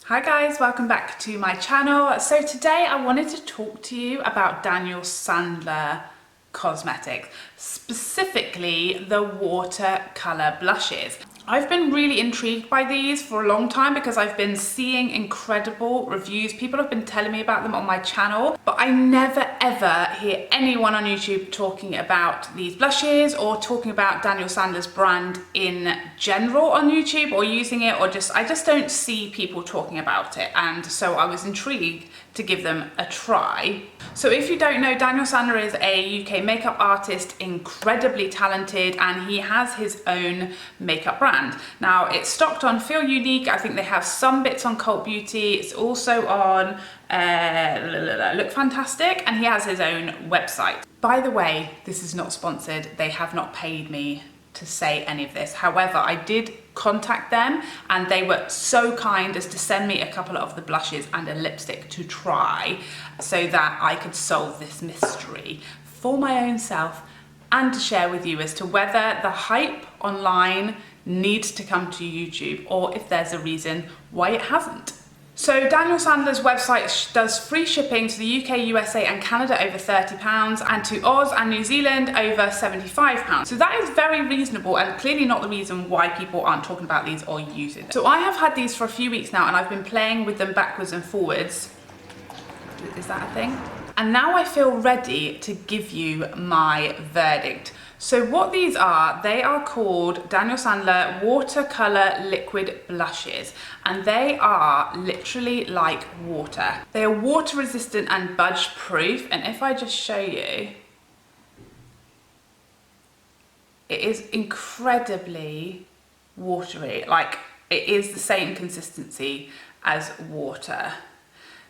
Hi guys, welcome back to my channel. So today I wanted to talk to you about Daniel Sandler cosmetics, specifically the watercolor blushes. I've been really intrigued by these for a long time because I've been seeing incredible reviews. People have been telling me about them on my channel, but I never ever hear anyone on YouTube talking about these blushes or talking about Daniel Sandler's brand in general on YouTube or using it, or I just don't see people talking about it. And so I was intrigued to give them a try. So if you don't know, Daniel Sandler is a UK makeup artist, incredibly talented, and he has his own makeup brand. Now it's stocked on Feel Unique. I think they have some bits on Cult Beauty. It's also on Look Fantastic, and he has his own website. By the way, this is not sponsored. They have not paid me to say any of this. However, I did contact them and they were so kind as to send me a couple of the blushes and a lipstick to try so that I could solve this mystery for my own self and to share with you as to whether the hype online needs to come to YouTube or if there's a reason why it hasn't. So Daniel Sandler's website does free shipping to the UK, USA and Canada over £30 and to Oz and New Zealand over £75. So that is very reasonable and clearly not the reason why people aren't talking about these or using them. So I have had these for a few weeks now and I've been playing with them backwards and forwards. Is that a thing? And now I feel ready to give you my verdict. So what these are, they are called Daniel Sandler Watercolor Liquid Blushes, and they are literally like water. They are water resistant and budge proof, and if I just show you, it is incredibly watery. Like, it is the same consistency as water.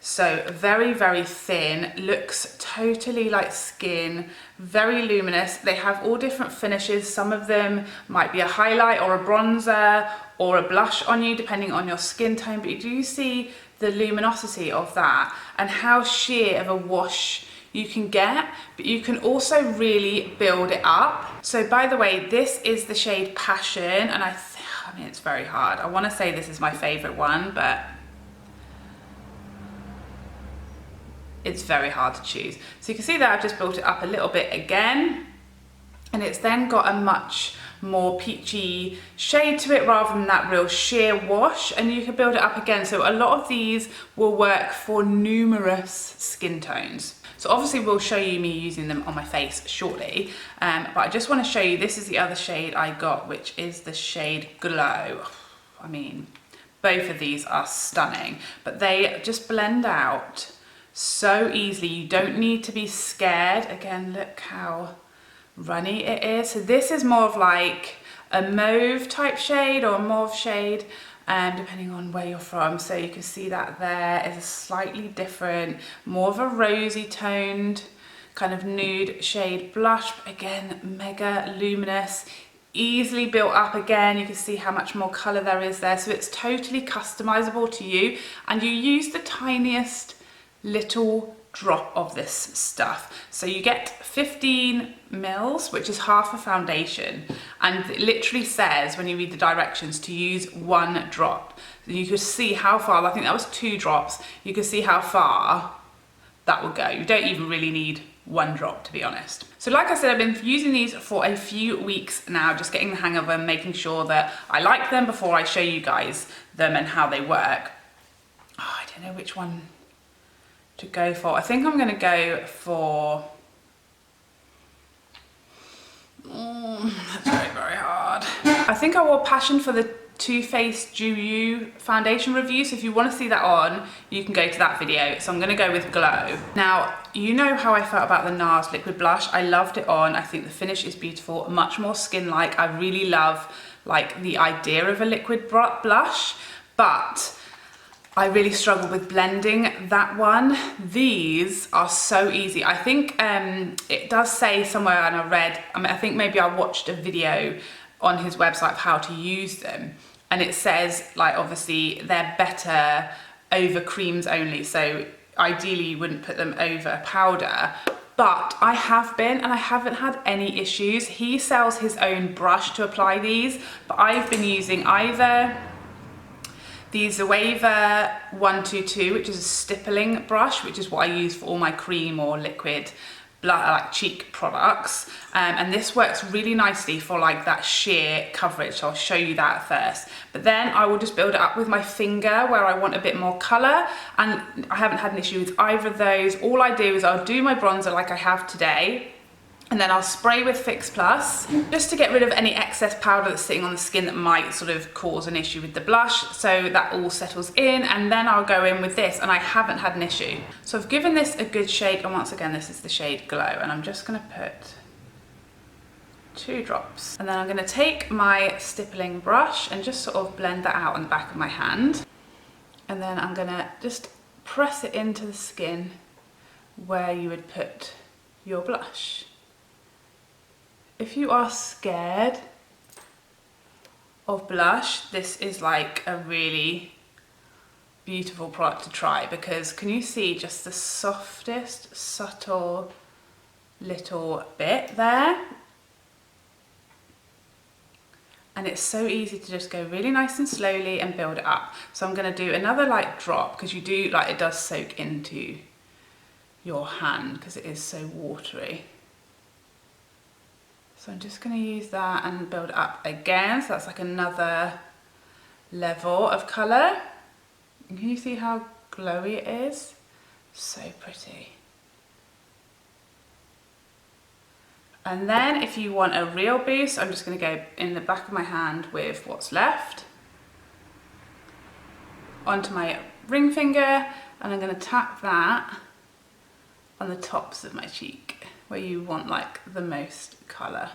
So very, very thin, looks totally like skin, very luminous. They have all different finishes. Some of them might be a highlight or a bronzer or a blush on you, depending on your skin tone. But do you see the luminosity of that and how sheer of a wash you can get? But you can also really build it up. So by the way, this is the shade Passion, and I mean, it's very hard. I want to say this is my favorite one, but it's very hard to choose. So you can see that I've just built it up a little bit again, and it's then got a much more peachy shade to it rather than that real sheer wash, and you can build it up again. So a lot of these will work for numerous skin tones. So obviously we'll show you me using them on my face shortly, but I just want to show you, this is the other shade I got, which is the shade Glow. I mean, both of these are stunning, but they just blend out so easily. You don't need to be scared. Again, look how runny it is. So this is more of like a mauve type shade or a mauve shade, depending on where you're from. So you can see that there is a slightly different, more of a rosy toned kind of nude shade blush. But again, mega luminous, easily built up. Again, you can see how much more color there is there. So it's totally customizable to you, and you use the tiniest little drop of this stuff. So you get 15 mils, which is half a foundation, and it literally says when you read the directions to use 1 drop. So you could see how far, I think that was 2 drops, you can see how far that will go. You don't even really need 1 drop, to be honest. So like I said, I've been using these for a few weeks now, just getting the hang of them, making sure that I like them before I show you guys them and how they work. Oh, I don't know which one to go for. I think I'm going to go for, that's very, very hard. I think I wore Passion for the Too Faced Dew You foundation review, so if you want to see that on, you can go to that video. So I'm going to go with Glow. Now, you know how I felt about the NARS liquid blush. I loved it on. I think the finish is beautiful, much more skin-like. I really love like the idea of a liquid blush, but I really struggle with blending that one. These are so easy. I think it does say somewhere, and I think maybe I watched a video on his website of how to use them, and it says like obviously they're better over creams only, so ideally you wouldn't put them over a powder. But I have been, and I haven't had any issues. He sells his own brush to apply these, but I've been using either the Zoeva 122, which is a stippling brush, which is what I use for all my cream or liquid like cheek products, and this works really nicely for like that sheer coverage, so I'll show you that first. But then I will just build it up with my finger where I want a bit more colour, and I haven't had an issue with either of those. All I do is I'll do my bronzer like I have today, and then I'll spray with Fix Plus just to get rid of any excess powder that's sitting on the skin that might sort of cause an issue with the blush, so that all settles in, and then I'll go in with this, and I haven't had an issue. So I've given this a good shake, and once again this is the shade Glow, and I'm just going to put 2 drops, and then I'm going to take my stippling brush and just sort of blend that out on the back of my hand, and then I'm going to just press it into the skin where you would put your blush. If you are scared of blush, this is like a really beautiful product to try, because can you see just the softest, subtle little bit there? And it's so easy to just go really nice and slowly and build it up. So I'm going to do another like drop, because you do like, it does soak into your hand because it is so watery. So I'm just going to use that and build it up again. So that's like another level of colour. Can you see how glowy it is? So pretty. And then if you want a real boost, I'm just going to go in the back of my hand with what's left onto my ring finger, and I'm going to tap that on the tops of my cheek where you want like the most colour.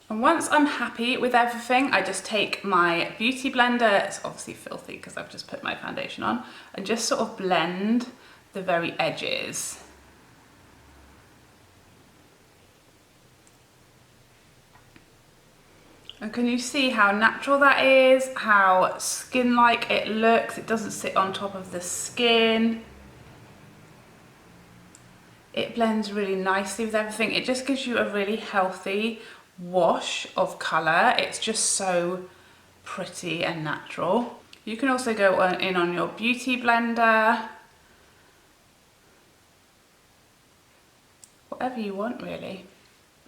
And once I'm happy with everything, I just take my beauty blender, it's obviously filthy because I've just put my foundation on, and just sort of blend the very edges. And can you see how natural that is, how skin-like it looks? It doesn't sit on top of the skin. It blends really nicely with everything. It just gives you a really healthy wash of colour. It's just so pretty and natural. You can also go in on your beauty blender. Whatever you want really.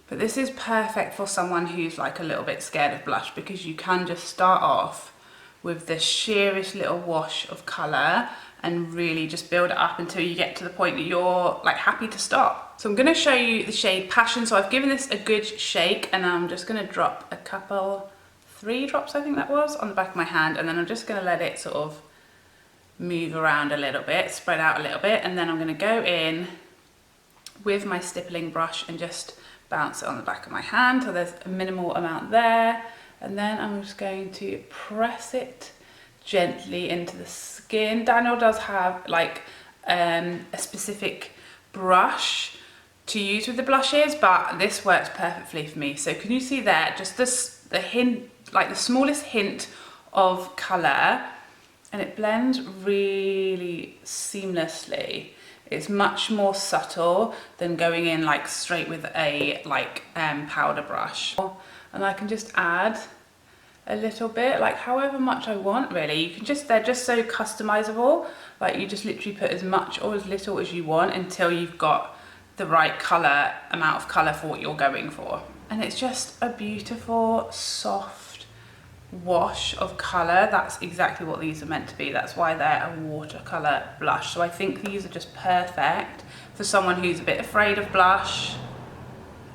But this is perfect for someone who's like a little bit scared of blush, because you can just start off with the sheerest little wash of colour and really just build it up until you get to the point that you're like happy to stop. So I'm going to show you the shade Passion. So I've given this a good shake, and I'm just going to drop a couple, 3 drops I think that was, on the back of my hand, and then I'm just going to let it sort of move around a little bit, spread out a little bit, and then I'm going to go in with my stippling brush and just bounce it on the back of my hand so there's a minimal amount there, and then I'm just going to press it gently into the skin. Daniel does have like a specific brush to use with the blushes, but this works perfectly for me. So can you see there, just the hint, like the smallest hint of colour, and it blends really seamlessly. It's much more subtle than going in like straight with a powder brush. And I can just add a little bit, like however much I want really. You can just, they're just so customizable. Like you just literally put as much or as little as you want until you've got the right colour, amount of colour for what you're going for. And it's just a beautiful, soft wash of colour. That's exactly what these are meant to be. That's why they're a watercolour blush. So I think these are just perfect for someone who's a bit afraid of blush,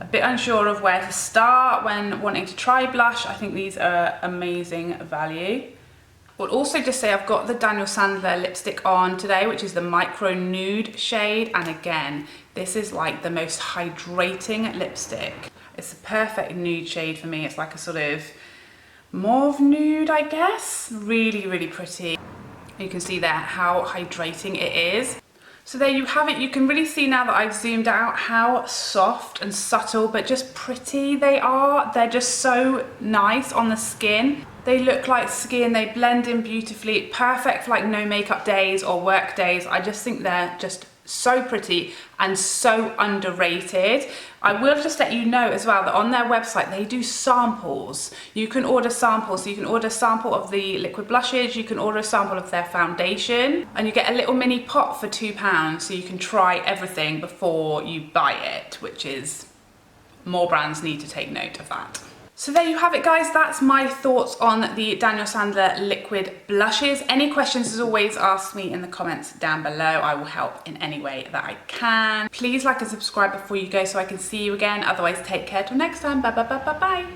a bit unsure of where to start when wanting to try blush. I think these are amazing value. We'll also just say I've got the Daniel Sandler lipstick on today, which is the Micro Nude shade, and again, this is like the most hydrating lipstick. It's a perfect nude shade for me. It's like a sort of mauve nude, I guess. Really, really pretty. You can see there how hydrating it is. So there you have it. You can really see now that I've zoomed out how soft and subtle but just pretty they are. They're just so nice on the skin. They look like skin, they blend in beautifully, perfect for like no makeup days or work days. I just think they're just so pretty and so underrated. I will just let you know as well that on their website they do samples. You can order samples, so you can order a sample of the liquid blushes, you can order a sample of their foundation, and you get a little mini pot for £2, so you can try everything before you buy it, which is, more brands need to take note of that. So there you have it, guys. That's my thoughts on the Daniel Sandler liquid blushes. Any questions, as always, ask me in the comments down below. I will help in any way that I can. Please like and subscribe before you go so I can see you again. Otherwise, take care till next time. Bye, bye, bye, bye, bye.